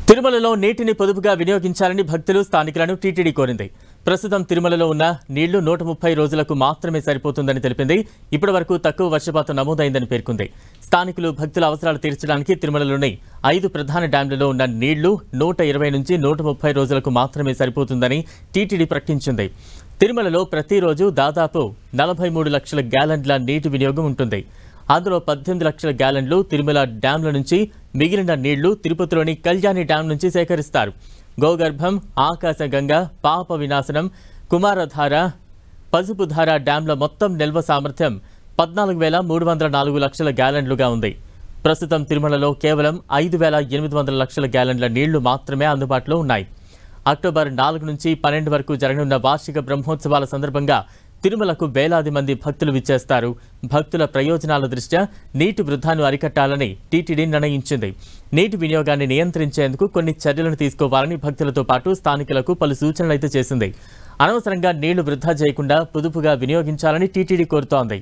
తిరుమలలో నీటిని పొదుపుగా వినియోగించాలని భక్తులు స్థానికులను టీటీడీ కోరింది. ప్రస్తుతం తిరుమలలో ఉన్న నీళ్లు 130 రోజులకు మాత్రమే సరిపోతుందని తెలిపింది. ఇప్పటివరకు తక్కువ వర్షపాతం నమోదైందని పేర్కొంది. స్థానికులు భక్తుల అవసరాలు తీర్చడానికి తిరుమలలోని 5 ప్రధాన డ్యాంలలో ఉన్న నీళ్లు 120 నుంచి 130 రోజులకు మాత్రమే సరిపోతుందని టీటీడీ ప్రకటించింది. తిరుమలలో ప్రతిరోజు దాదాపు 43 లక్షల గ్యాలన్ల నీటి వినియోగం ఉంటుంది. అందులో 18 లక్షల గ్యాలన్లు తిరుమల డ్యాంల నుంచి, మిగిలిన నీళ్లు తిరుపతిలోని కళ్యాణి డ్యాం నుంచి సేకరిస్తారు. గోగర్భం, ఆకాశగంగ, పాప వినాశనం, కుమారధార, పసుపుధార డ్యాంల మొత్తం నిల్వ సామర్థ్యం 14,304 లక్షల గ్యాలన్లుగా ఉంది. ప్రస్తుతం తిరుమలలో కేవలం 5,800 లక్షల గ్యాలన్ల నీళ్లు మాత్రమే అందుబాటులో ఉన్నాయి. అక్టోబర్ 4 నుంచి 12 వరకు జరగనున్న వార్షిక బ్రహ్మోత్సవాల సందర్భంగా తిరుమలకు వేలాది మంది భక్తులు విచ్చేస్తారు. భక్తుల ప్రయోజనాల దృష్ట్యా నీటి వృధాను అరికట్టాలని టీటీడీ నిర్ణయించింది. నీటి వినియోగాన్ని నియంత్రించేందుకు కొన్ని చర్యలను తీసుకోవాలని భక్తులతో పాటు స్థానికులకు పలు సూచనలు అయితే చేసింది. అనవసరంగా నీళ్లు వృధా చేయకుండా పొదుపుగా వినియోగించాలని టీటీడీ కోరుతోంది.